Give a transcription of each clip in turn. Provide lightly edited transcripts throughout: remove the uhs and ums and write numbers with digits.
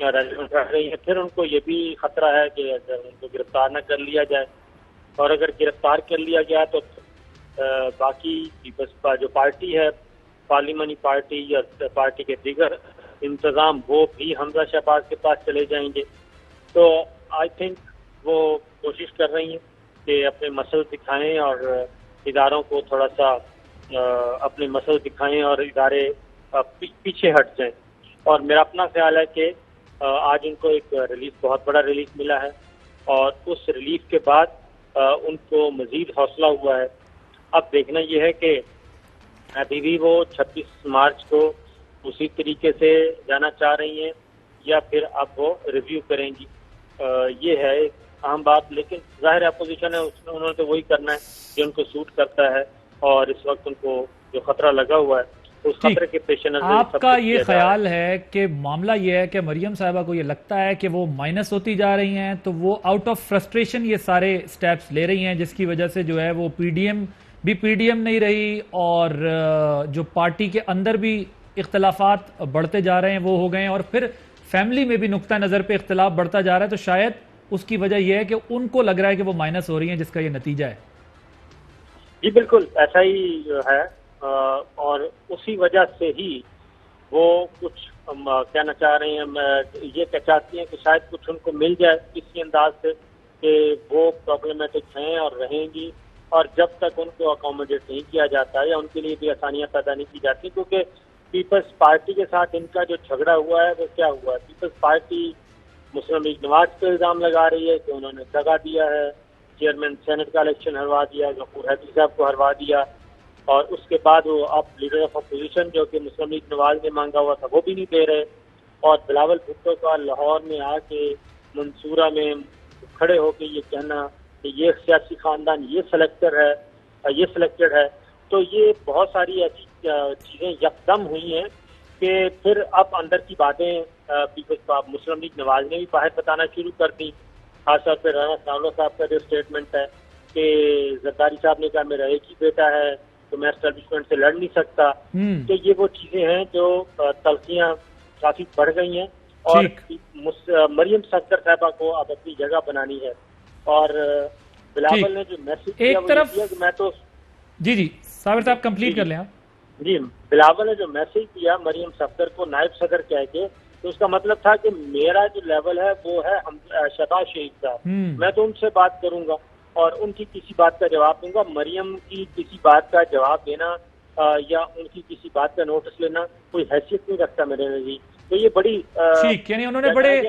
Relevant رہ رہی ہیں. پھر ان کو یہ بھی خطرہ ہے کہ اگر ان کو گرفتار نہ کر لیا جائے، اور اگر گرفتار کر لیا گیا تو باقی پیپلز جو پارٹی ہے، پارلیمانی پارٹی یا پارٹی کے دیگر انتظام، وہ بھی حمزہ شہباز کے پاس چلے جائیں گے. تو آئی تھنک وہ کوشش کر رہی ہیں کہ اپنے مسل دکھائیں اور اداروں کو تھوڑا سا اپنے مسل دکھائیں اور ادارے پیچھے ہٹ جائیں. اور میرا اپنا خیال ہے کہ آج ان کو ایک ریلیف، بہت بڑا ریلیف ملا ہے، اور اس ریلیف کے بعد ان کو مزید حوصلہ ہوا ہے. اب دیکھنا یہ ہے کہ ابھی بھی وہ 26 مارچ کو اسی طریقے سے جانا چاہ رہی ہیں یا پھر اب وہ ریویو کریں گی. یہ ہے ایک اہم بات. لیکن ظاہر اپوزیشن ہے، انہوں نے تو وہی کرنا ہے کہ ان کو سوٹ کرتا ہے، اور اس وقت ان کو جو خطرہ لگا ہوا ہے اس خطرے کے پیش نظر آپ کا یہ خیال ہے کہ معاملہ یہ ہے کہ مریم صاحبہ کو یہ لگتا ہے کہ وہ مائنس ہوتی جا رہی ہیں، تو وہ آؤٹ آف فرسٹریشن یہ سارے سٹیپس لے رہی ہیں، جس کی وجہ سے جو ہے وہ پی ڈی ایم بھی پی ڈی ایم نہیں رہی، اور جو پارٹی کے اندر بھی اختلافات بڑھتے جا رہے ہیں وہ ہو گئے ہیں، اور پھر فیملی میں بھی نقطہ نظر پہ اختلاف بڑھتا جا رہا ہے. تو شاید اس کی وجہ یہ ہے کہ ان کو لگ رہا ہے کہ وہ مائنس ہو رہی ہیں، جس کا یہ نتیجہ ہے. جی بالکل ایسا ہی ہے، اور اسی وجہ سے ہی وہ کچھ کہنا چاہ رہے ہیں، یہ چاہتی ہیں کہ شاید کچھ ان کو مل جائے کسی انداز سے کہ وہ پرابلمیٹک ہیں اور رہیں گی، اور جب تک ان کو اکوموڈیٹ نہیں کیا جاتا یا ان کے لیے بھی آسانیاں پیدا نہیں کی جاتی. کیونکہ پیپلز پارٹی کے ساتھ ان کا جو جھگڑا ہوا ہے وہ کیا ہوا ہے؟ پیپلز پارٹی مسلم لیگ نواز پہ الزام لگا رہی ہے کہ انہوں نے دغا دیا ہے، چیئرمین سینٹ کا الیکشن ہروا دیا، غفور حیدری صاحب کو ہروا دیا، اور اس کے بعد وہ اب لیڈر آف اپوزیشن جو کہ مسلم لیگ نواز نے مانگا ہوا تھا وہ بھی نہیں دے رہے، اور بلاول بھٹو کا لاہور میں آ کے منصورہ میں کھڑے ہو کے یہ کہنا کہ یہ سیاسی خاندان یہ سلیکٹڈ ہے. تو یہ بہت ساری ایسی چیزیں یکدم ہوئی ہیں کہ پھر اب اندر کی باتیں مسلم لیگ نواز نے بھی باہر بتانا شروع کر دی. خاص طور پہ رانا ثناء صاحب کا جو اسٹیٹمنٹ ہے کہ زرداری صاحب نے کہا میرا ایک ہی بیٹا ہے تو میں اسٹیبلشمنٹ سے لڑ نہیں سکتا. تو یہ وہ چیزیں ہیں جو تلخیاں کافی بڑھ گئی ہیں، اور مریم صفدر صاحبہ کو اب اپنی جگہ بنانی ہے. اور بلاول نے جو میسج ایک طرف کہ میں تو جی صابر صاحب کمپلیٹ کر لیں آپ. جی بلاول نے جو میسج دیا مریم صفدر کو نائب صدر کہہ کے، تو اس کا مطلب تھا کہ میرا جو لیول ہے وہ ہے شہباز شریف صاحب، میں تو ان سے بات کروں گا اور ان کی کسی بات کا جواب دوں گا. مریم کی کسی بات کا جواب دینا یا ان کی کسی بات کا نوٹس لینا کوئی حیثیت نہیں رکھتا میرے نزدیک. تو یہ بڑی ٹھیک، یعنی انہوں نے بڑے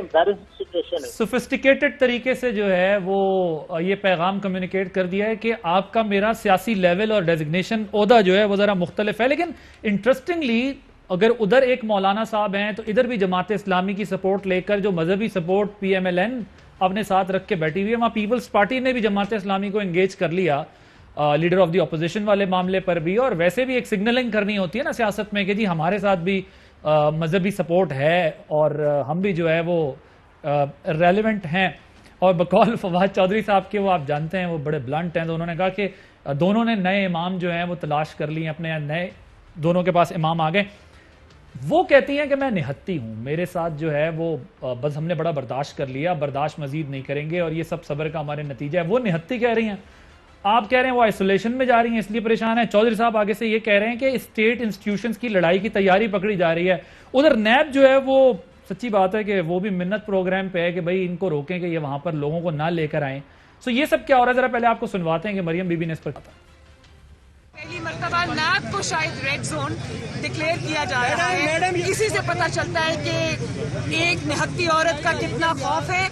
سوفسٹیکیٹڈ طریقے سے جو ہے وہ یہ پیغام کمیونیکیٹ کر دیا ہے کہ آپ کا میرا سیاسی لیول اور ڈیزگنیشن عہدہ جو ہے وہ ذرا مختلف ہے. لیکن انٹرسٹنگلی اگر ادھر ایک مولانا صاحب ہیں تو ادھر بھی جماعت اسلامی کی سپورٹ لے کر جو مذہبی سپورٹ پی ایم ایل این اپنے ساتھ رکھ کے بیٹھی ہوئی ہے، وہاں پیپلز پارٹی نے بھی جماعت اسلامی کو انگیج کر لیا لیڈر آف دی اپوزیشن والے معاملے پر بھی. اور ویسے بھی ایک سگنلنگ کرنی ہوتی ہے نا سیاست میں کہ جی ہمارے ساتھ بھی مذہبی سپورٹ ہے اور ہم بھی جو ہے وہ ریلیونٹ ہیں. اور بقول فواد چودھری صاحب کے، وہ آپ جانتے ہیں وہ بڑے بلنٹ ہیں، تو انہوں نے کہا کہ دونوں نے نئے امام جو ہیں وہ تلاش کر لی ہیں، اپنے نئے دونوں کے پاس امام آ گئے. وہ کہتی ہیں کہ میں نہتی ہوں، میرے ساتھ جو ہے وہ بس ہم نے بڑا برداشت کر لیا، برداشت مزید نہیں کریں گے، اور یہ سب صبر کا ہمارے نتیجہ ہے. وہ نہتی کہہ رہی ہیں، آپ کہہ رہے ہیں وہ آئسولیشن میں جا رہی ہیں اس لیے پریشان ہیں. چودھری صاحب آگے سے یہ کہہ رہے ہیں کہ اسٹیٹ انسٹیٹیوشنز کی لڑائی کی تیاری پکڑی جا رہی ہے. ادھر نیب جو ہے وہ سچی بات ہے کہ وہ بھی منت پروگرام پہ ہے کہ بھائی ان کو روکیں کہ یہ وہاں پر لوگوں کو نہ لے کر آئیں. سو یہ سب کیا ہو رہا ہے، ذرا پہلے آپ کو سنواتے ہیں کہ مریم بی بی نے اس پر پہلی مرتبہ نیب کو شاید ریڈ زون ڈکلیئر کیا جا رہا ہے. اسی سے پتہ چلتا ہے کہ ایک نہتی عورت کا کتنا خوف ہے.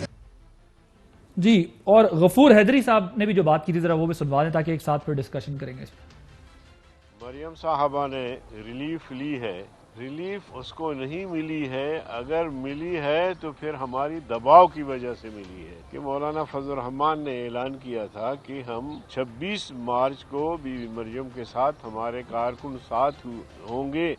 جی، اور غفور حیدری صاحب نے بھی جو بات کی تھی ذرا وہ بھی سنوا دیں تاکہ ایک ساتھ پھر ڈسکشن کریں گے اس پر. مریم صاحبہ نے ریلیف لی ہے، ریلیف اس کو نہیں ملی ہے. اگر ملی ہے تو پھر ہماری دباؤ کی وجہ سے ملی ہے کہ مولانا فضل الرحمان نے اعلان کیا تھا کہ ہم 26 مارچ کو بی بی مریم کے ساتھ ہمارے کارکن ساتھ ہوں گے.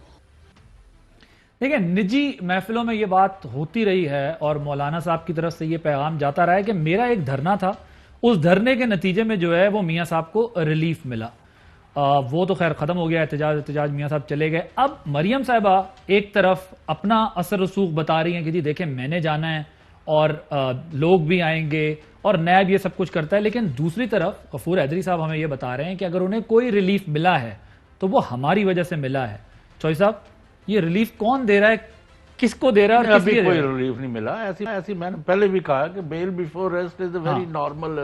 دیکھیں نجی محفلوں میں یہ بات ہوتی رہی ہے اور مولانا صاحب کی طرف سے یہ پیغام جاتا رہا ہے کہ میرا ایک دھرنا تھا، اس دھرنے کے نتیجے میں جو ہے وہ میاں صاحب کو ریلیف ملا. وہ تو خیر ختم ہو گیا احتجاج میاں صاحب چلے گئے. اب مریم صاحبہ ایک طرف اپنا اثر رسوخ بتا رہی ہیں کہ جی دیکھیں میں نے جانا ہے اور لوگ بھی آئیں گے اور نیب یہ سب کچھ کرتا ہے, لیکن دوسری طرف غفور حیدری صاحب ہمیں یہ بتا رہے ہیں کہ اگر انہیں کوئی ریلیف ملا ہے تو وہ ہماری وجہ سے ملا ہے. چوئی صاحب, یہ ریلیف کون دے رہا ہے, کس کو دے رہا ہے اور کس لیے کوئی ریلیف نہیں ملا. ایسی میں نے پہلے بھی کہا کہ bail before arrest is a very normal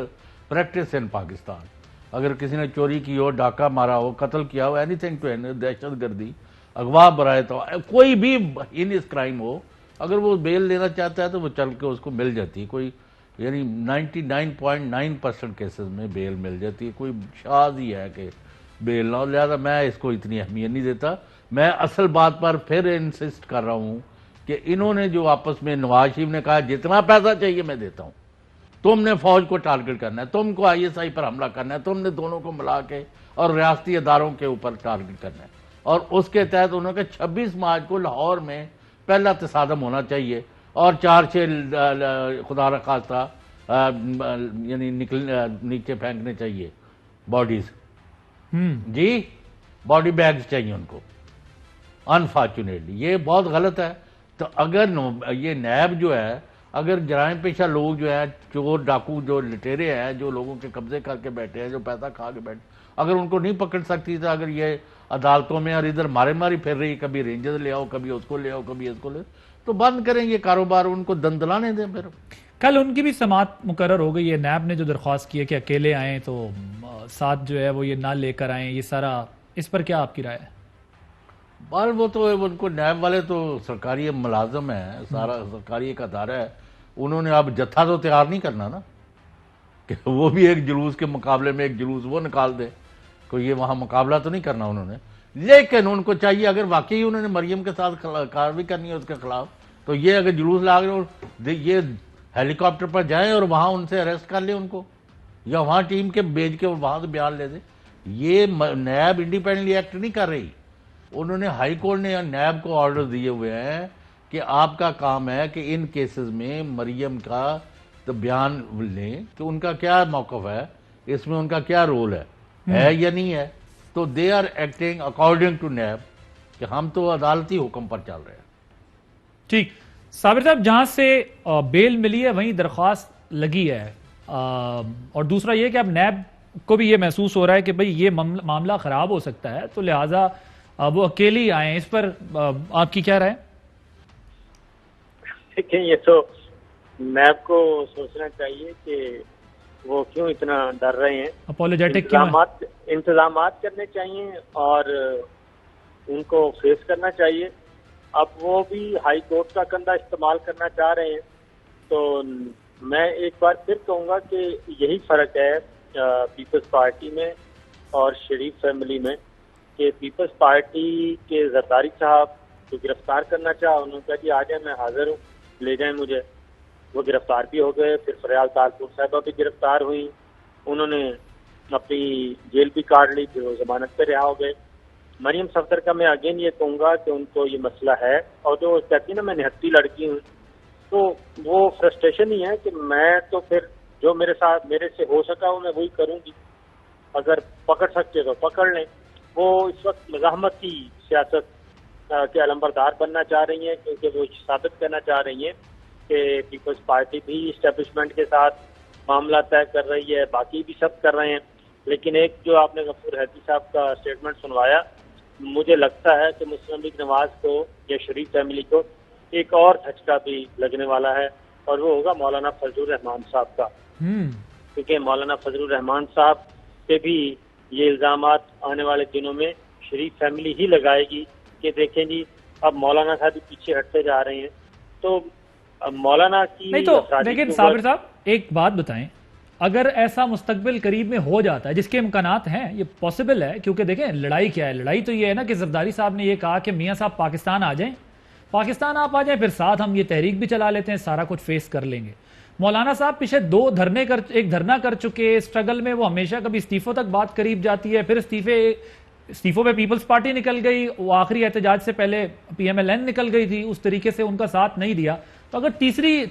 practice in Pakistan. اگر کسی نے چوری کی ہو, ڈاکہ مارا ہو, قتل کیا ہو, اینی تھنگ ٹو دہشت گردی, اغوا برائے تو کوئی بھی ہینس کرائم ہو, اگر وہ بیل لینا چاہتا ہے تو وہ چل کے اس کو مل جاتی ہے. کوئی یعنی 99.9% کیسز میں بیل مل جاتی ہے. کوئی شاذ ہی ہے کہ بیل نہ ہو. لہٰذا میں اس کو اتنی اہمیت نہیں دیتا. میں اصل بات پر پھر انسسٹ کر رہا ہوں کہ انہوں نے جو آپس میں, نواز شریف نے کہا جتنا پیسہ چاہیے میں دیتا ہوں, تم نے فوج کو ٹارگٹ کرنا ہے, تم کو ISI پر حملہ کرنا ہے, تم نے دونوں کو ملا کے اور ریاستی اداروں کے اوپر ٹارگٹ کرنا ہے. اور اس کے تحت انہوں نے کہا 26 مارچ کو لاہور میں پہلا تصادم ہونا چاہیے اور 4-6 خدا نخواستہ یعنی نیچے پھینکنے چاہیے باڈیز. جی باڈی بیگز چاہیے ان کو. انفارچونیٹلی یہ بہت غلط ہے. تو اگر یہ نیب جو ہے, اگر جرائم پیشہ لوگ جو ہیں, چور ڈاکو جو لٹیرے ہیں, جو لوگوں کے قبضے کر کے بیٹھے ہیں, جو پیسہ کھا کے بیٹھے, اگر ان کو نہیں پکڑ سکتی تو اگر یہ عدالتوں میں اور ادھر ماری پھر رہی, کبھی رینجرز لے آؤ, کبھی اس کو لے آؤ, کبھی اس کو لے, تو بند کریں یہ کاروبار, ان کو دندلانے دیں. پھر کل ان کی بھی سماعت مقرر ہو گئی ہے. نیب نے جو درخواست کی ہے کہ اکیلے آئیں تو ساتھ جو ہے وہ یہ نہ لے کر آئیں, یہ سارا اس پر کیا آپ کی رائے ہے؟ بال وہ تو ان کو نیب والے تو سرکاری ملازم ہیں, سارا سرکاری ایک ادارہ ہے. انہوں نے اب جتھا تو تیار نہیں کرنا نا کہ وہ بھی ایک جلوس کے مقابلے میں ایک جلوس وہ نکال دے. کوئی یہ وہاں مقابلہ تو نہیں کرنا انہوں نے. لیکن ان کو چاہیے اگر واقعی انہوں نے مریم کے ساتھ کارروائی کرنی ہے اس کے خلاف, تو یہ اگر جلوس لا گئے یہ ہیلی کاپٹر پر جائیں اور وہاں ان سے اریسٹ کر لیں ان کو, یا وہاں ٹیم کے بھیج کے وہاں سے بیان لے دیں. یہ نیب انڈیپینڈنٹلی ایکٹ نہیں کر رہی. انہوں نے ہائی کورٹ نے نیب کو آرڈر دیے ہوئے ہیں کہ آپ کا کام ہے کہ ان کیسز میں مریم کا تو بیان لیں کہ ان کا کیا موقف ہے, اس میں ان کا کیا رول ہے یا نہیں ہے. تو they are acting according to NAB کہ ہم تو عدالتی حکم پر چل رہے ہیں. ٹھیک. صابر صاحب, جہاں سے بیل ملی ہے وہیں درخواست لگی ہے, اور دوسرا یہ کہ اب نیب کو بھی یہ محسوس ہو رہا ہے کہ بھئی یہ معاملہ خراب ہو سکتا ہے, تو لہٰذا وہ اکیلی آئیں. اس پر آپ کی کیا رائے؟ دیکھیں, یہ تو نیب کو سوچنا چاہیے کہ وہ کیوں اتنا ڈر رہے ہیں. اپولوجیٹک انتظامات کرنے چاہیے اور ان کو فیس کرنا چاہیے. اب وہ بھی ہائی کورٹ کا کندھا استعمال کرنا چاہ رہے ہیں. تو میں ایک بار پھر کہوں گا کہ یہی فرق ہے پیپلز پارٹی میں اور شریف فیملی میں, کہ پیپلز پارٹی کے زرداری صاحب جو گرفتار کرنا چاہا, انہوں نے کہا جی آ جائیں, میں حاضر ہوں, لے جائیں مجھے. وہ گرفتار بھی ہو گئے. پھر فریال تالپور صاحبہ بھی گرفتار ہوئی, انہوں نے اپنی جیل بھی کاٹ لی, پھر وہ ضمانت پہ رہا ہو گئے. مریم صفدر کا میں اگین یہ کہوں گا کہ ان کو یہ مسئلہ ہے, اور جو کہتی ہے نا میں نہتی لڑکی ہوں, تو وہ فرسٹریشن ہی ہے کہ میں تو پھر جو میرے سے ہو سکا ہوں میں وہی کروں گی. اگر پکڑ سکتے تو پکڑ لیں. وہ اس وقت مزاحمت کی سیاست کے علمبردار بننا چاہ رہی ہیں, کیونکہ وہ ثابت کرنا چاہ رہی ہیں کہ پیپلز پارٹی بھی اسٹیبلشمنٹ کے ساتھ معاملہ طے کر رہی ہے, باقی بھی سب کر رہے ہیں. لیکن ایک جو آپ نے غفور حیدری صاحب کا اسٹیٹمنٹ سنوایا, مجھے لگتا ہے کہ مسلم لیگ نواز کو یا شریف فیملی کو ایک اور دھچکا بھی لگنے والا ہے, اور وہ ہوگا مولانا فضل الرحمان صاحب کا. کیونکہ مولانا فضل الرحمان صاحب پہ بھی یہ الزامات آنے والے دنوں میں شریف فیملی ہی لگائے گی کہ دیکھیں جی اب مولانا صاحب بھی پیچھے ہٹتے جا رہے ہیں. تو مولانا کی نہیں تو لیکن صابر صاحب ایک بات بتائیں, اگر ایسا مستقبل قریب میں ہو جاتا ہے, جس کے امکانات ہیں, یہ پاسبل ہے, کیونکہ دیکھیں لڑائی کیا ہے, لڑائی تو یہ ہے نا کہ زرداری صاحب نے یہ کہا کہ میاں صاحب پاکستان آ جائیں, پاکستان آپ آ جائیں, پھر ساتھ ہم یہ تحریک بھی چلا لیتے ہیں, سارا کچھ فیس کر لیں گے. مولانا صاحب پیچھے ایک دھرنا کر چکے, اسٹرگل میں وہ ہمیشہ کبھی استعفوں تک بات قریب جاتی ہے, پھر استعفوں پہ پیپلز پارٹی نکل گئی, وہ آخری احتجاج سے پہلے PMLN نکل گئی تھی, اس طریقے سے ان کا ساتھ نہیں دیا. تو اگر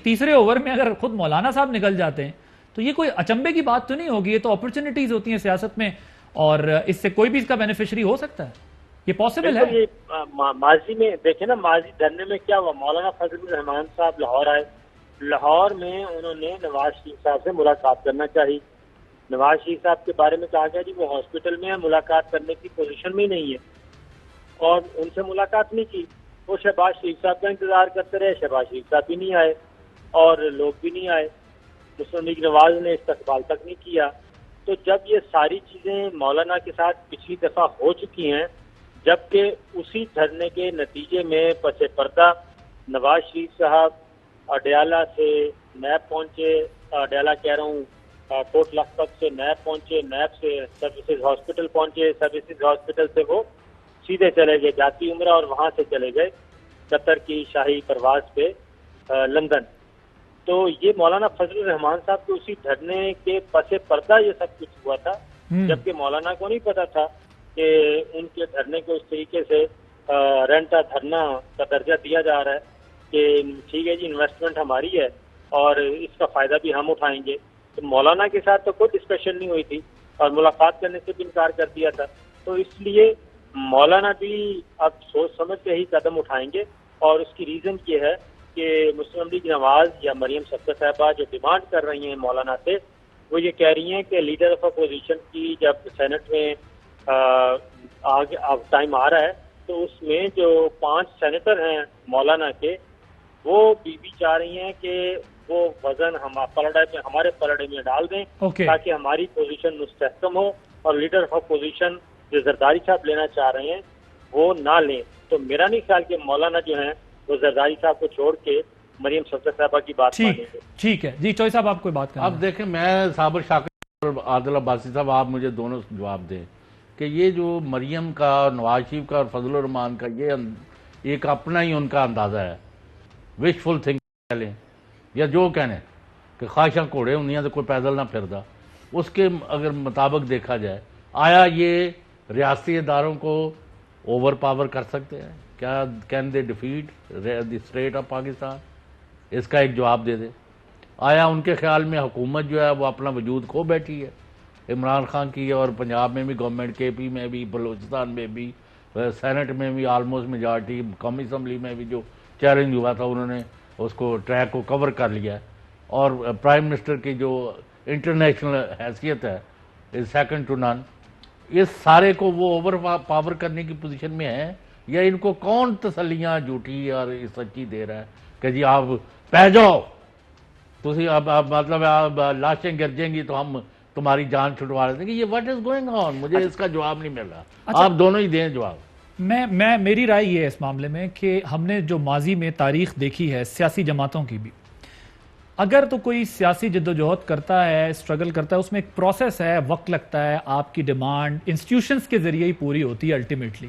تیسرے اوور میں اگر خود مولانا صاحب نکل جاتے ہیں تو یہ کوئی اچنبے کی بات تو نہیں ہوگی, یہ تو اپرچونٹیز ہوتی ہیں سیاست میں. اور اس سے کوئی بھی اس کا بینیفیشری ہو سکتا ہے، یہ پاسبل ہے؟ یہ ماضی میں دیکھیں نا، ماضی دھرنے میں کیا ہوا، مولانا فضل الرحمان صاحب لاہور آئے، لاہور میں انہوں نے نواز شریف صاحب سے ملاقات کرنا چاہی، نواز شریف صاحب کے بارے میں کہا گیا جی وہ ہاسپٹل میں ہے، ملاقات کرنے کی پوزیشن میں ہی نہیں ہے، اور ان سے ملاقات نہیں کی۔ وہ شہباز شریف صاحب کا انتظار کرتے رہے، شہباز شریف صاحب بھی نہیں آئے اور لوگ بھی نہیں آئے، مسلم لیگ نواز نے استقبال تک نہیں کیا۔ تو جب یہ ساری چیزیں مولانا کے ساتھ پچھلی دفعہ ہو چکی ہیں، جبکہ اسی دھرنے کے نتیجے میں پس پردہ نواز شریف صاحب اڈیالہ سے نیب پہنچے، اڈیالہ کہہ رہا ہوں کوٹ لکھپت سے نیب پہنچے، نیب سے سروسز ہاسپٹل پہنچے، سروسز ہاسپٹل سے وہ سیدھے چلے گئے جاتی عمرہ، اور وہاں سے چلے گئے قطر کی شاہی پرواز پہ لندن۔ تو یہ مولانا فضل الرحمان صاحب کے اسی دھرنے کے پس پردہ یہ سب کچھ ہوا تھا، جبکہ مولانا کو نہیں پتا تھا کہ ان کے دھرنے کو اس طریقے سے رینٹا دھرنا کا درجہ دیا جا رہا ہے کہ ٹھیک ہے جی انویسٹمنٹ ہماری ہے اور اس کا فائدہ بھی ہم اٹھائیں گے۔ تو مولانا کے ساتھ تو کوئی ڈسکشن نہیں ہوئی تھی اور ملاقات کرنے سے بھی انکار کر دیا تھا، تو اس لیے مولانا بھی اب سوچ سمجھ کے ہی قدم اٹھائیں گے، اور اس کی ریزن یہ ہے کہ مسلم لیگ نواز یا مریم صفدر صاحبہ جو ڈیمانڈ کر رہی ہیں مولانا سے، وہ یہ کہہ رہی ہیں کہ لیڈر آف اپوزیشن کی جب سینٹ میں ٹائم آ رہا ہے تو اس میں جو 5 سینیٹر ہیں مولانا کے، وہ بھی چاہ رہی ہیں کہ وہ وزن ہمارے پلڑے میں ڈال دیں تاکہ ہماری پوزیشن مستحکم ہو، اور لیڈر آف اپوزیشن جو زرداری صاحب لینا چاہ رہے ہیں وہ نہ لیں۔ تو میرا نہیں خیال کہ مولانا جو ہیں وہ زرداری صاحب کو چھوڑ کے مریم صفدر صاحبہ کی بات مانیں گے۔ ٹھیک ہے جی، چوئی صاحب آپ کوئی بات کریں؟ اب دیکھیں، میں صابر شاکر اور عادل عباسی صاحب آپ مجھے دونوں جواب دیں کہ یہ جو مریم کا، نواز شریف کا اور فضل الرحمان کا یہ ایک اپنا ہی ان کا اندازہ ہے، وشفل تھنک لیں یا جو کہنے کہ خواہشاں کوڑے ہونیاں تو کوئی پیدل نہ پھردا، اس کے اگر مطابق دیکھا جائے آیا یہ ریاستی اداروں کو اوور پاور کر سکتے ہیں؟ کیا can they defeat the state of Pakistan? اس کا ایک جواب دے دے۔ آیا ان کے خیال میں حکومت جو ہے وہ اپنا وجود کھو بیٹھی ہے؟ عمران خان کی اور پنجاب میں بھی گورنمنٹ، کے پی میں بھی، بلوچستان میں بھی، سینٹ میں بھی آلموسٹ میجارٹی، قومی اسمبلی میں بھی جو چیلنج ہوا تھا انہوں نے اس کو ٹریک کو کور کر لیا ہے، اور پرائم منسٹر کی جو انٹرنیشنل حیثیت ہے از سیکنڈ ٹو نن۔ اس سارے کو وہ اوور پاور کرنے کی پوزیشن میں ہے، یا ان کو کون تسلیاں جھوٹی اور سچی دے رہا ہے کہ جی آپ پہ جاؤ، اب مطلب آپ لاشیں گر جائیں گی تو ہم تمہاری جان چھٹوا رہے ہیں؟ یہ واٹ از گوئنگ آن؟ مجھے اس کا جواب نہیں مل رہا، آپ دونوں ہی دیں جواب۔ میری رائے یہ ہے اس معاملے میں کہ ہم نے جو ماضی میں تاریخ دیکھی ہے سیاسی جماعتوں کی بھی، اگر تو کوئی سیاسی جدوجہد کرتا ہے، اسٹرگل کرتا ہے، اس میں ایک پروسیس ہے، وقت لگتا ہے، آپ کی ڈیمانڈ انسٹیٹیوشنز کے ذریعے ہی پوری ہوتی ہے الٹیمیٹلی۔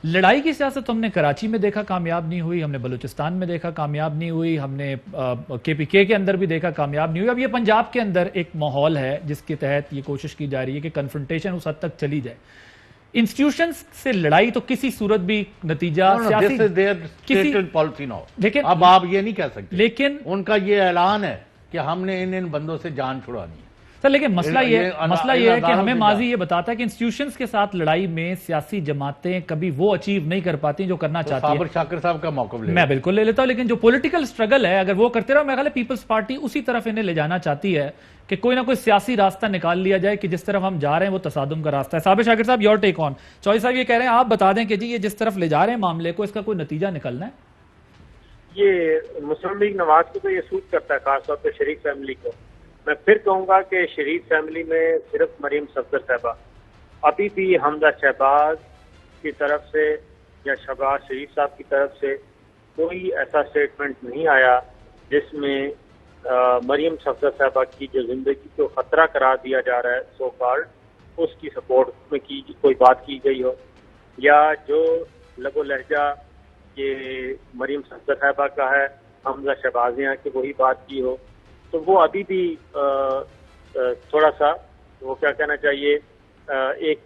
لڑائی کی سیاست ہم نے کراچی میں دیکھا کامیاب نہیں ہوئی، ہم نے بلوچستان میں دیکھا کامیاب نہیں ہوئی، ہم نے کے پی کے اندر بھی دیکھا کامیاب نہیں ہوئی۔ اب یہ پنجاب کے اندر ایک ماحول ہے جس کے تحت یہ کوشش کی جا رہی ہے کہ کنفرنٹیشن اس حد تک چلی جائے۔ انسٹیٹیوشنز سے لڑائی تو کسی صورت بھی نتیجہ لیکن اب آپ یہ نہیں کہہ سکتے، لیکن ان کا یہ اعلان ہے کہ ہم نے ان بندوں سے جان چھڑانی ہے۔ سر لیکن مسئلہ یہ ہے کہ ہمیں ماضی یہ بتاتا ہے کہ انسٹیٹیوشنز کے ساتھ لڑائی میں سیاسی جماعتیں کبھی وہ اچیو نہیں کر پاتی جو کرنا چاہتی ہیں۔ صابر شاکر صاحب کا موقف میں بالکل لے لیتا ہوں، لیکن جو پولیٹیکل سٹرگل ہے اگر وہ کرتے رہو، میں خیال ہے پیپلز پارٹی اسی طرف انہیں لے جانا چاہتی ہے کہ کوئی نہ کوئی سیاسی راستہ نکال لیا جائے کہ جس طرف ہم جا رہے ہیں وہ تصادم کا راستہ ہے۔ صابر شاکر صاحب، یور ٹیک آن۔ چوئی صاحب یہ کہہ رہے ہیں، آپ بتا دیں کہ جی یہ جس طرف لے جا رہے ہیں معاملے کو، اس کا کوئی نتیجہ نکلنا ہے؟ یہ مسلم لیگ نواز کو تو یہ سوٹ کرتا ہے، خاص طور پہ شریف فیملی کو۔ میں پھر کہوں گا کہ شریف فیملی میں صرف مریم صفدر صاحبہ، ابھی بھی حمزہ شہباز کی طرف سے یا شہباز شریف صاحب کی طرف سے کوئی ایسا سٹیٹمنٹ نہیں آیا جس میں مریم صفدر صاحبہ کی جو زندگی کو خطرہ قرار دیا جا رہا ہے سو کالڈ، اس کی سپورٹ میں کی کوئی بات کی گئی ہو، یا جو لب و لہجہ یہ مریم صفدر صاحبہ کا ہے حمزہ شہبازیاں کی وہی بات کی ہو، تو وہ ابھی بھی تھوڑا سا وہ کیا کہنا چاہیے ایک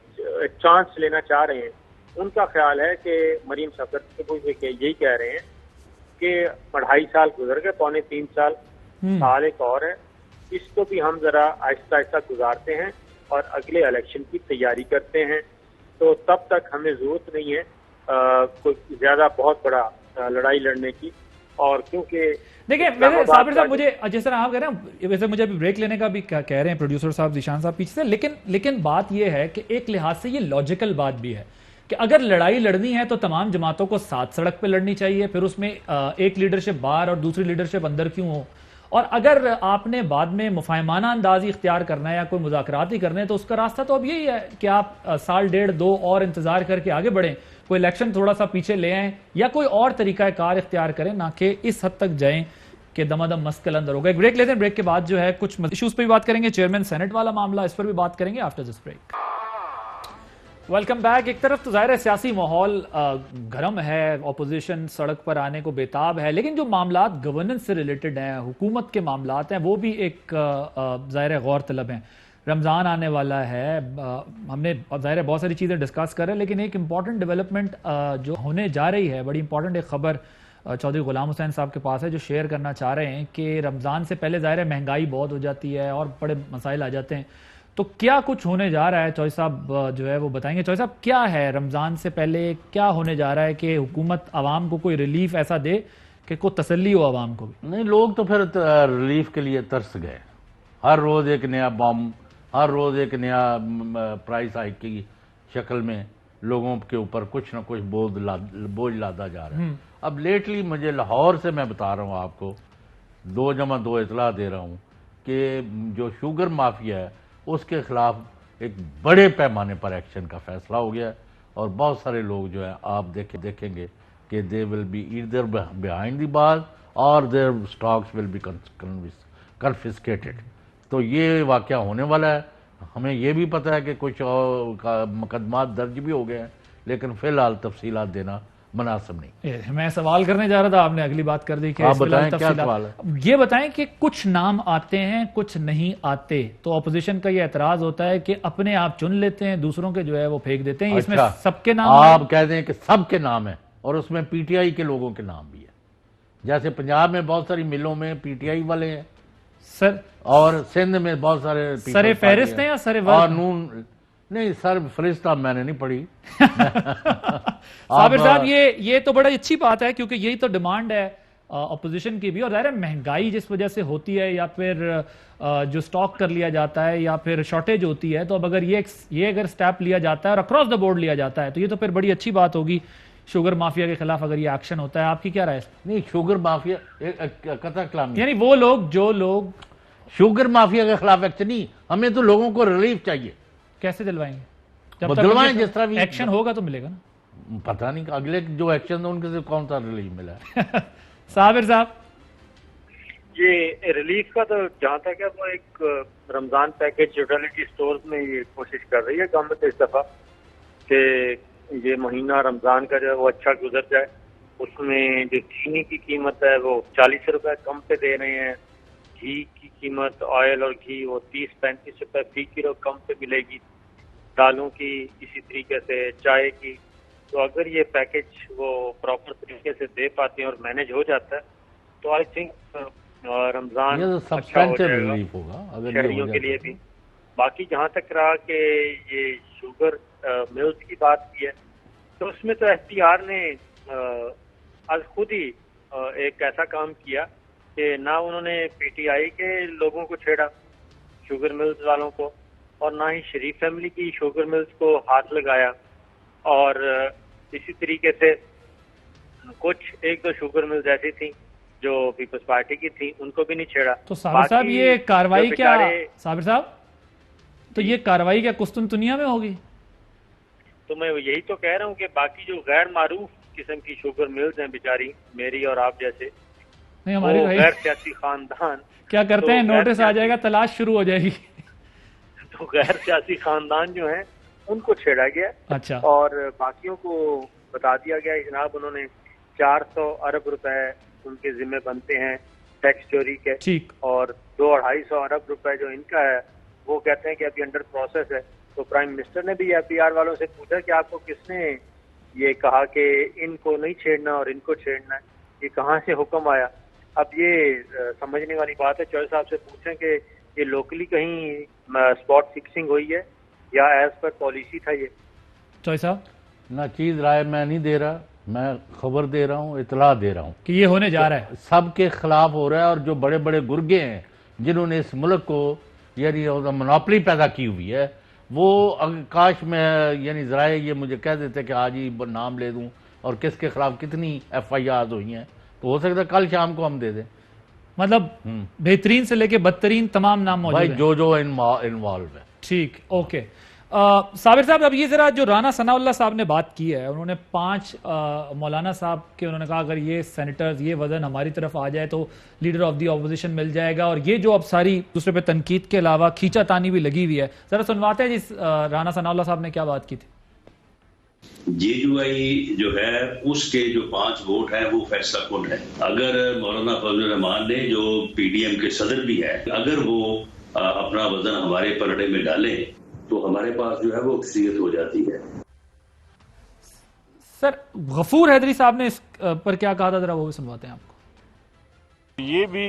چانس لینا چاہ رہے ہیں۔ ان کا خیال ہے کہ مریم صفدر یہی کہہ رہے ہیں کہ 2.5 سال گزر گئے، 2.25 سال ایک اور ہے، اس کو بھی ہم ذرا آہستہ آہستہ گزارتے ہیں اور اگلے الیکشن کی تیاری کرتے ہیں. تو تب تک ہمیں ضرورت نہیں ہے کوئی زیادہ بہت بڑا لڑائی لڑنے کی. اور کیونکہ دیکھیں میرے صابر صاحب، مجھے جس طرح آپ کہہ رہے ہیں، ویسے مجھے ابھی بریک لینے کا بھی کہہ رہے ہیں پروڈیوسر صاحب ذیشان صاحب پیچھے سے، لیکن بات یہ ہے کہ ایک لحاظ سے یہ لاجیکل بات بھی ہے کہ اگر لڑائی لڑنی ہے تو تمام جماعتوں کو ساتھ سڑک پہ لڑنی چاہیے، پھر اس میں ایک لیڈرشپ باہر اور دوسری لیڈرشپ اندر کیوں ہو. اور اگر آپ نے بعد میں مفاہمانہ اندازی اختیار کرنا ہے یا کوئی مذاکرات ہی کرنے ہیں تو اس کا راستہ تو اب یہی ہے کہ آپ سال ڈیڑھ دو اور انتظار کر کے آگے بڑھیں، کوئی الیکشن تھوڑا سا پیچھے لے آئیں یا کوئی اور طریقہ کار اختیار کریں، نہ کہ اس حد تک جائیں کہ دم دم مسکل اندر ہوگا. ایک بریک لیتے ہیں، بریک کے بعد جو ہے کچھ ایشوز پہ بھی بات کریں گے، چیئرمین سینٹ والا معاملہ اس پر بھی بات کریں گے after this break. Welcome back. ایک طرف تو ظاہر ہے سیاسی ماحول گرم ہے، اپوزیشن سڑک پر آنے کو بیتاب ہے، لیکن جو معاملات گورننس سے ریلیٹڈ ہیں، حکومت کے معاملات ہیں، وہ بھی ایک ظاہر ہے غور طلب ہیں. رمضان آنے والا ہے، ہم نے ظاہر ہے بہت ساری چیزیں ڈسکس کر رہے ہیں، لیکن ایک امپورٹنٹ ڈیولپمنٹ جو ہونے جا رہی ہے، بڑی امپورٹنٹ ایک خبر چودھری غلام حسین صاحب کے پاس ہے جو شیئر کرنا چاہ رہے ہیں کہ رمضان سے پہلے ظاہر ہے مہنگائی بہت ہو جاتی ہے اور بڑے مسائل آ جاتے ہیں. تو کیا کچھ ہونے جا رہا ہے چوہدری صاحب جو ہے وہ بتائیں گے. چوہدری صاحب کیا ہے رمضان سے پہلے کیا ہونے جا رہا ہے کہ حکومت عوام کو کوئی ریلیف ایسا دے کہ کوئی تسلی ہو عوام کو بھی؟ نہیں، لوگ تو پھر ریلیف کے لیے ترس گئے. ہر روز ایک نیا بم، ہر روز ایک نیا پرائس ہائیک کی شکل میں لوگوں کے اوپر کچھ نہ کچھ بوجھ لادا جا رہا ہے. اب لیٹلی مجھے لاہور سے میں بتا رہا ہوں آپ کو 2+2 اطلاع دے رہا ہوں کہ جو شوگر مافیا ہے اس کے خلاف ایک بڑے پیمانے پر ایکشن کا فیصلہ ہو گیا ہے، اور بہت سارے لوگ جو ہے آپ دیکھیں گے کہ they will be either behind the bar or their stocks will be confiscated. تو یہ واقعہ ہونے والا ہے. ہمیں یہ بھی پتہ ہے کہ کچھ مقدمات درج بھی ہو گئے ہیں، لیکن فی الحال تفصیلات دینا مناسب نہیں. میں سوال کرنے جا رہا تھا، آپ نے اگلی بات کر دی کہ آپ بتائیں کیا سوال ہے. یہ بتائیں کہ کچھ نام آتے ہیں کچھ نہیں آتے، تو اپوزیشن کا یہ اعتراض ہوتا ہے کہ اپنے آپ چن لیتے ہیں، دوسروں کے جو ہے وہ پھینک دیتے ہیں. اس میں سب کے نام آپ کہتے ہیں کہ سب کے نام ہیں، اور اس میں پی ٹی آئی کے لوگوں کے نام بھی ہیں. جیسے پنجاب میں بہت ساری ملوں میں پی ٹی آئی والے ہیں سر، اور سندھ میں بہت سارے سر فہرست ہیں یا سر اور نون نہیں. سر فہرست میں نے نہیں پڑھی. صابر صاحب یہ تو بڑا اچھی بات ہے کیونکہ یہی تو ڈیمانڈ ہے اپوزیشن کی بھی، اور ظاہر ہے مہنگائی جس وجہ سے ہوتی ہے یا پھر جو سٹاک کر لیا جاتا ہے یا پھر شارٹیج ہوتی ہے، تو اب اگر یہ اگر سٹیپ لیا جاتا ہے اور اکراس دا بورڈ لیا جاتا ہے تو یہ تو پھر بڑی اچھی بات ہوگی. شوگر مافیا کے خلاف اگر یہ ایکشن ہوتا ہے، آپ کی کیا رائے ہے؟ نہیں، شوگر مافیا قطع کلامی، یعنی وہ لوگ جو لوگ شوگر مافیا کے خلاف ایکشن نہیں، ہمیں تو لوگوں کو ریلیف چاہیے. کیسے دلوائیں گے؟ دلوائیں جس طرح بھی ایکشن ہوگا تو ملے گا نا. پتہ نہیں اگلے جو ایکشن ان کے سے کون سا ریلیف ملا ہے. صابر صاحب، یہ ریلیف کا تو جہاں تک ہے وہ ایک رمضان پیکج یوٹیلیٹی سٹورز میں یہ کوشش کر رہی ہے گورنمنٹ اس دفعہ کہ یہ مہینہ رمضان کا جو ہے وہ اچھا گزر جائے. اس میں جو چینی کی قیمت ہے وہ 40 روپے کم پہ دے رہے ہیں، گھی کی قیمت آئل اور گھی وہ 30-35 روپے فی کلو کم پہ ملے گی، دالوں کی اسی طریقے سے، چائے کی. تو اگر یہ پیکج وہ پراپر طریقے سے دے پاتے ہیں اور مینج ہو جاتا ہے تو آئی تھنک رمضان اچھا ہو جائے گا شہریوں کے لیے بھی. باقی جہاں تک رہا کہ یہ شوگر ملز کی بات کی ہے تو اس میں تو ایف پی آر نے از خود ہی ایک ایسا کام کیا کہ نہ انہوں نے پی ٹی آئی کے لوگوں کو چھیڑا شوگر ملز والوں کو، اور نہ ہی شریف فیملی کی شوگر ملز کو ہاتھ لگایا، اور اسی طریقے سے کچھ ایک دو شوگر ملز ایسی تھیں جو پیپلز پارٹی کی تھیں ان کو بھی نہیں چھیڑا. تو صابر صاحب یہ کاروائی کیا صابر صاحب تو یہ کاروائی کیا قسطنطنیہ میں ہوگی؟ تو میں یہی تو کہہ رہا ہوں کہ باقی جو غیر معروف قسم کی شوگر ملز ہیں بیچاری میری اور آپ جیسے، نہیں ہماری غیر سیاسی خاندان کیا کرتے ہیں، نوٹس آ جائے گا، تلاش شروع ہو جائے گی. تو غیر سیاسی خاندان جو ہیں ان کو چھیڑا گیا. اچھا. اور باقیوں کو بتا دیا گیا جناب انہوں نے 400 ارب روپے ان کے ذمہ بنتے ہیں ٹیکس چوری کے، اور 200-250 ارب روپے جو ان کا ہے وہ کہتے ہیں کہ ابھی انڈر پروسیس ہے. تو پرائم منسٹر نے بھی ایف پی آر والوں سے پوچھا کہ آپ کو کس نے یہ کہا کہ ان کو نہیں چھیڑنا اور ان کو چھیڑنا ہے، یہ کہاں سے حکم آیا؟ اب یہ سمجھنے والی بات ہے. چوہدری صاحب سے پوچھیں کہ یہ لوکلی کہیں اسپاٹ فکسنگ ہوئی ہے یا ایز پر پالیسی تھا یہ؟ چوئی صاحب؟ نہ چیز رائے میں نہیں دے رہا، میں خبر دے رہا ہوں، اطلاع دے رہا ہوں کہ یہ ہونے جا رہا ہے، سب کے خلاف ہو رہا ہے، اور جو بڑے بڑے گرگے ہیں جنہوں نے اس ملک کو یعنی مناپلی پیدا کی ہوئی ہے، وہ کاش میں یعنی ذرائع یہ مجھے کہہ دیتے کہ آج ہی نام لے دوں اور کس کے خلاف کتنی ایف آئی آر ہوئی ہیں، تو ہو سکتا ہے کل شام کو ہم دے دیں۔ مطلب بہترین سے لے کے بدترین تمام نام موجود بھائی ہیں، جو انوالو ہے۔ ٹھیک، اوکے۔ صابر صاحب، اب یہ ذرا جو رانا ثناء اللہ صاحب نے بات کی ہے، انہوں نے 5 مولانا صاحب کے انہوں نے کہا اگر یہ سینیٹرز یہ وزن ہماری طرف آ جائے تو لیڈر آف دی اپوزیشن مل جائے گا، اور یہ جو اب ساری دوسرے پہ تنقید کے علاوہ کھینچا تانی بھی لگی ہوئی ہے، ذرا سنواتے ہیں جس رانا ثناء اللہ صاحب نے کیا بات کی تھی۔ JUI جو ہے اس کے جو 5 ووٹ ہیں وہ فیصلہ کن ہے۔ اگر مولانا فضل الرحمان نے جو PDM کے صدر بھی ہے، اگر وہ اپنا وزن ہمارے پلڑے میں ڈالیں تو ہمارے پاس جو ہے وہ اکثریت ہو جاتی ہے۔ سر غفور حیدری صاحب نے اس پر کیا کہا تھا، ذرا وہ بھی سنواتے ہیں آپ کو۔ یہ بھی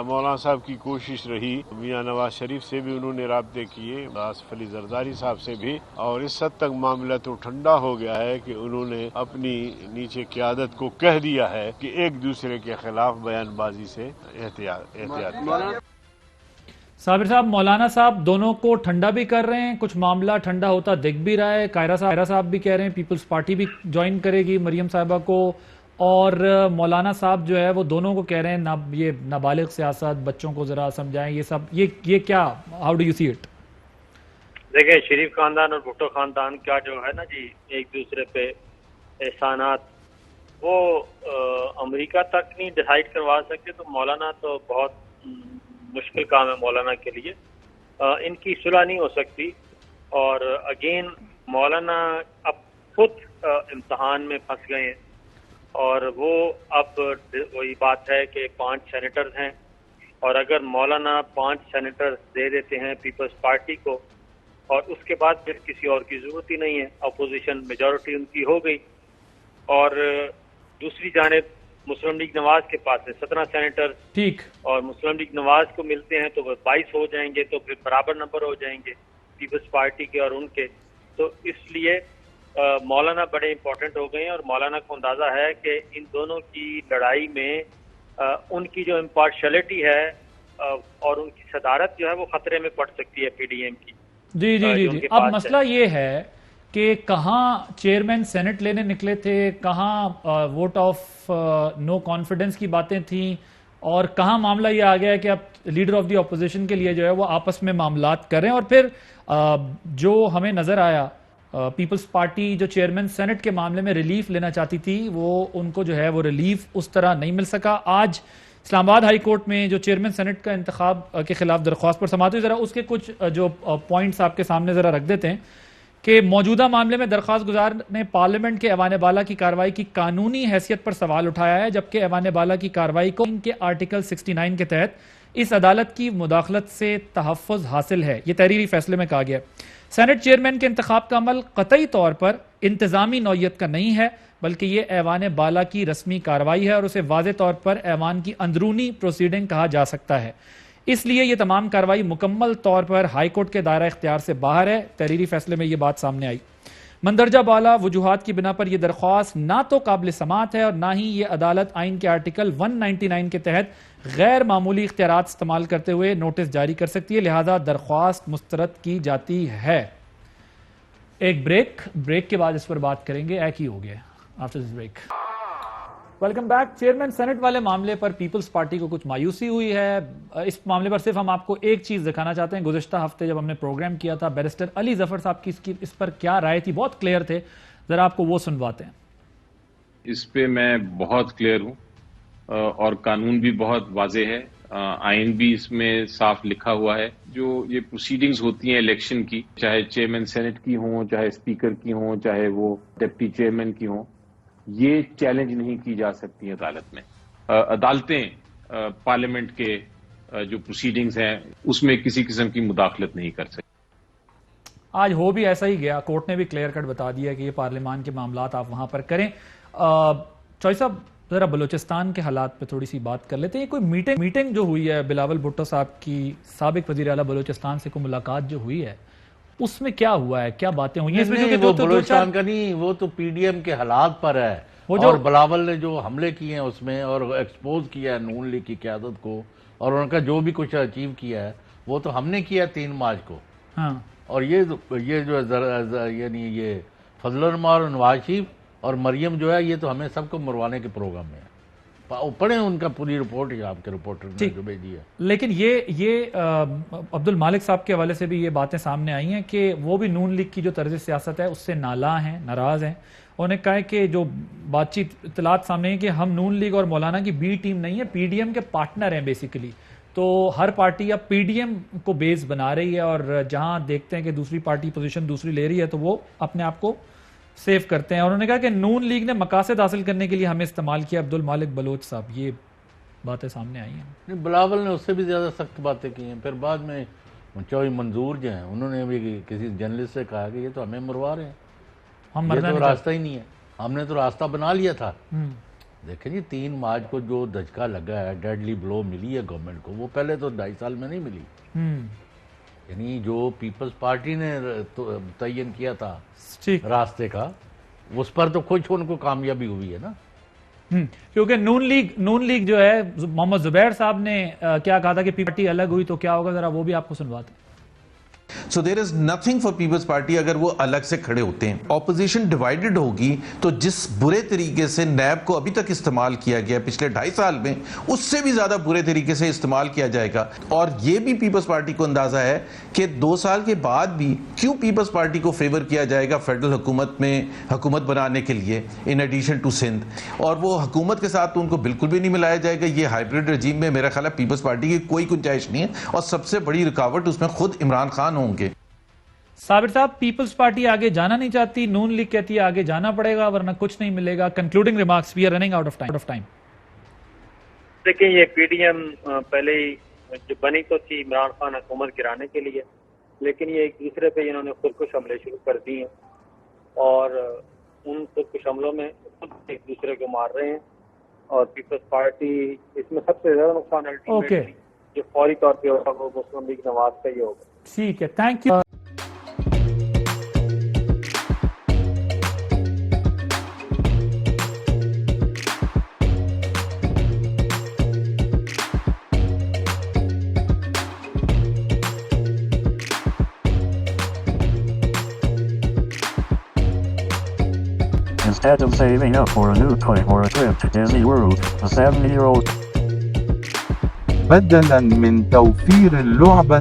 مولانا صاحب کی کوشش رہی، میاں نواز شریف سے بھی انہوں نے رابطے کیے، آصف علی زرداری صاحب سے بھی، اور اس حد تک معاملہ تو ٹھنڈا ہو گیا ہے کہ انہوں نے اپنی نیچے قیادت کو کہہ دیا ہے کہ ایک دوسرے کے خلاف بیان بازی سے احتیاط کریں۔ صابر صاحب، مولانا صاحب دونوں کو ٹھنڈا بھی کر رہے ہیں، کچھ معاملہ ٹھنڈا ہوتا دکھ بھی رہا ہے، قاہرہ صاحب بھی کہہ رہے ہیں پیپلز پارٹی بھی جوائن کرے گی مریم صاحبہ کو، اور مولانا صاحب جو ہے وہ دونوں کو کہہ رہے ہیں یہ نابالغ سیاست، بچوں کو ذرا سمجھائیں، یہ سب یہ کیا، how do you see it? دیکھیں، شریف خاندان اور بھٹو خاندان کا جو ہے نا جی ایک دوسرے پہ احسانات، وہ امریکہ تک نہیں ڈیسائیڈ کروا سکتے، تو مولانا تو بہت مشکل کام ہے مولانا کے لیے، ان کی صلح نہیں ہو سکتی، اور اگین مولانا اب خود امتحان میں پھنس گئے ہیں، اور وہ اب وہی بات ہے کہ 5 سینیٹرز ہیں، اور اگر مولانا 5 سینیٹرز دے دیتے ہیں پیپلز پارٹی کو، اور اس کے بعد پھر کسی اور کی ضرورت ہی نہیں ہے، اپوزیشن میجورٹی ان کی ہو گئی، اور دوسری جانب مسلم لیگ نواز کے پاس ہے 17 سینیٹر، ٹھیک، اور مسلم لیگ نواز کو ملتے ہیں تو وہ 22 ہو جائیں گے، تو پھر برابر نمبر ہو جائیں گے پیپلز پارٹی کے اور ان کے، تو اس لیے مولانا بڑے امپورٹنٹ ہو گئے ہیں، اور مولانا کو اندازہ ہے کہ ان دونوں کی لڑائی میں ان کی جو امپارشلٹی ہے اور ان کی صدارت جو ہے وہ خطرے میں پڑ سکتی ہے PDM کی۔ جی اب مسئلہ یہ ہے کہ کہاں چیئرمین سینٹ لینے نکلے تھے، کہاں ووٹ آف نو کانفیڈنس کی باتیں تھیں، اور کہاں معاملہ یہ آ گیا ہے کہ اب لیڈر آف دی اپوزیشن کے لیے جو ہے وہ آپس میں معاملات کریں، اور پھر جو ہمیں نظر آیا پیپلز پارٹی جو چیئرمین سینٹ کے معاملے میں ریلیف لینا چاہتی تھی، وہ ان کو جو ہے وہ ریلیف اس طرح نہیں مل سکا۔ آج اسلام آباد ہائی کورٹ میں جو چیئرمین سینٹ کا انتخاب کے خلاف درخواست پر سماعت ہوئی، ذرا اس کے کچھ جو پوائنٹس آپ کے سامنے ذرا رکھ دیتے ہیں کہ موجودہ معاملے میں درخواست گزار نے پارلیمنٹ کے ایوان بالا کی کارروائی کی قانونی حیثیت پر سوال اٹھایا ہے، جبکہ ایوان بالا کی کارروائی کو ان کے آرٹیکل 69 کے تحت اس عدالت کی مداخلت سے تحفظ حاصل ہے، یہ تحریری فیصلے میں کہا گیا۔ سینٹ چیئرمین کے انتخاب کا عمل قطعی طور پر انتظامی نوعیت کا نہیں ہے، بلکہ یہ ایوان بالا کی رسمی کارروائی ہے، اور اسے واضح طور پر ایوان کی اندرونی پروسیڈنگ کہا جا سکتا ہے، اس لیے یہ تمام کارروائی مکمل طور پر ہائی کورٹ کے دائرہ اختیار سے باہر ہے۔ تحریری فیصلے میں یہ بات سامنے آئی۔ مندرجہ بالا وجوہات کی بنا پر یہ درخواست نہ تو قابل سماعت ہے، اور نہ ہی یہ عدالت آئین کے آرٹیکل 199 کے تحت غیر معمولی اختیارات استعمال کرتے ہوئے نوٹس جاری کر سکتی ہے، لہذا درخواست مسترد کی جاتی ہے۔ ایک بریک کے بعد اس پر بات کریں گے، ایک ہی ہو گیا after this break. Welcome back. Chairman senate والے معاملے پر پیپلز پارٹی کو کچھ مایوسی ہوئی ہے، اس معاملے پر صرف ہم آپ کو ایک چیز دکھانا چاہتے ہیں۔ گزشتہ ہفتے جب ہم نے پروگرام کیا تھا، بیرسٹر علی ظفر صاحب کی اس پر کیا رائے تھی، بہت کلیئر تھے، ذرا آپ کو وہ سنواتے ہیں۔ اس پہ میں بہت کلیئر ہوں، اور قانون بھی بہت واضح ہے، آئین بھی اس میں صاف لکھا ہوا ہے۔ جو یہ پروسیڈنگز ہوتی ہیں الیکشن کی، چاہے چیئرمین سینٹ کی ہوں، چاہے اسپیکر کی ہوں، چاہے وہ ڈپٹی چیئرمین کی ہوں، یہ چیلنج نہیں کی جا سکتی عدالت میں۔ عدالتیں پارلیمنٹ کے جو پروسیڈنگز ہیں اس میں کسی قسم کی مداخلت نہیں کر سکتی۔ آج ہو بھی ایسا ہی گیا، کورٹ نے بھی کلیئر کٹ بتا دیا کہ یہ پارلیمان کے معاملات آپ وہاں پر کریں۔ چوئی صاحب، ذرا بلوچستان کے حالات پہ تھوڑی سی بات کر لیتے ہیں. کوئی میٹنگ جو ہوئی ہے بلاول بھٹو صاحب کی سابق وزیر اعلیٰ بلوچستان سے کوئی ملاقات جو ہوئی ہے اس میں کیا ہوا ہے, کیا باتیں ہوئی ہیں؟ وہ بلوچستان کا نہیں, وہ تو پی ڈی ایم کے حالات پر ہے. اور بلاول نے جو حملے کیے ہیں اس میں اور ایکسپوز کیا ہے نون لیگ کی قیادت کو اور ان کا جو بھی کچھ اچیو کیا ہے وہ تو ہم نے کیا 3 مارچ کو. اور یہ جو یعنی یہ فضل الرحمان اور نواز شریف اور مریم جو ہے یہ تو ہمیں سب کو مروانے کے پروگرام میں ہے. پڑھیں ان کا پوری رپورٹ ہے آپ کے رپورٹر نے جو بھیجی ہے. لیکن یہ عبد المالک صاحب کے حوالے سے بھی یہ باتیں سامنے آئی ہیں کہ وہ بھی نون لیگ کی جو طرز سیاست ہے اس سے نالاں ہیں, ناراض ہیں. انہوں نے کہا ہے کہ جو بات چیت اطلاعات سامنے ہیں کہ ہم نون لیگ اور مولانا کی بی ٹیم نہیں ہے, پی ڈی ایم کے پارٹنر ہیں بیسیکلی. تو ہر پارٹی اب پی ڈی ایم کو بیس بنا رہی ہے اور جہاں دیکھتے ہیں کہ دوسری پارٹی پوزیشن دوسری لے رہی ہے تو وہ اپنے آپ کو سیو کرتے ہیں. اور انہوں نے کہا کہ نون لیگ نے مقاصد حاصل کرنے کے لیے ہمیں استعمال کیا. عبد المالک بلوچ صاحب, یہ باتیں سامنے آئی ہیں. بلاول نے اس سے بھی زیادہ سخت باتیں کی ہیں. پھر بعد میں چوہی منظور جو ہیں انہوں نے بھی کسی جرنلسٹ سے کہا کہ یہ تو ہمیں مروا رہے ہیں, یہ تو راستہ ہی نہیں ہے, ہم نے تو راستہ بنا لیا تھا. دیکھیں جی 3 مارچ کو جو دھچکا لگا ہے, ڈیڈلی بلو ملی ہے گورنمنٹ کو, وہ پہلے تو 2.5 سال میں نہیں ملی. یعنی جو پیپلز پارٹی نے تعین کیا تھا راستے کا اس پر تو کچھ ان کو کامیابی ہوئی ہے نا. کیونکہ نون لیگ جو ہے محمد زبیر صاحب نے کیا کہا تھا کہ پارٹی الگ ہوئی تو کیا ہوگا, ذرا وہ بھی آپ کو سنواتے ہیں. So there is nothing for People's Party اگر وہ الگ سے کھڑے ہوتے ہیں. اپوزیشن ڈیوائیڈڈ ہوگی تو جس برے طریقے سے نیب کو ابھی تک استعمال کیا گیا پچھلے 2.5 سال میں اس سے بھی زیادہ برے طریقے سے استعمال کیا جائے گا. اور یہ بھی پیپلز پارٹی کو اندازہ ہے کہ 2 سال کے بعد بھی کیوں پیپلز پارٹی کو فیور کیا جائے گا فیڈرل حکومت میں حکومت بنانے کے لیے ان ایڈیشن ٹو سندھ. اور وہ حکومت کے ساتھ تو ان کو بالکل بھی نہیں ملایا جائے گا. یہ ہائیبریڈ رجیم میں میرا خیال ہے پیپلز پارٹی کی کوئی گنجائش نہیں ہے اور سب سے بڑی رکاوٹ اس میں خود عمران خان ہوں گے. صابر صاحب, پیپلز پارٹی آگے جانا نہیں چاہتی, نون لیگ کہتی ہے آگے جانا پڑے گا ورنہ کچھ نہیں ملے گا. Concluding remarks, we are running out of time. دیکھیں یہ پی ڈی ایم پہلے ہی جو بنی تو تھی عمران خان حکومت گرانے کے لیے, لیکن یہ ایک دوسرے پہ انہوں نے خودکش حملے شروع کر دیے ہیں اور ان خودکش حملوں میں ایک دوسرے کو مار رہے ہیں. اور پیپلز پارٹی اس میں سب سے زیادہ نقصان الٹیمیٹلی جو فوری طور پہ ہوگا وہ مسلم لیگ نواز کا ہی ہوگا. ٹھیک ہے, thank you. Instead of saving up for a new toy or a trip to Disney World, a 7-year-old بدلاً من توفير لعبة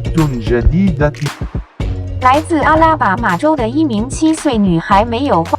جديدة 来自阿拉巴马州的一名7岁女孩没有花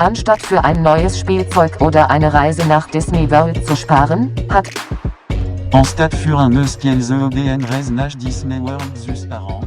Anstatt für ein neues Spielzeug oder eine Reise nach Disney World zu sparen, hat Anstatt für un neues Spielzeug oder eine Reise nach Disney World zu sparen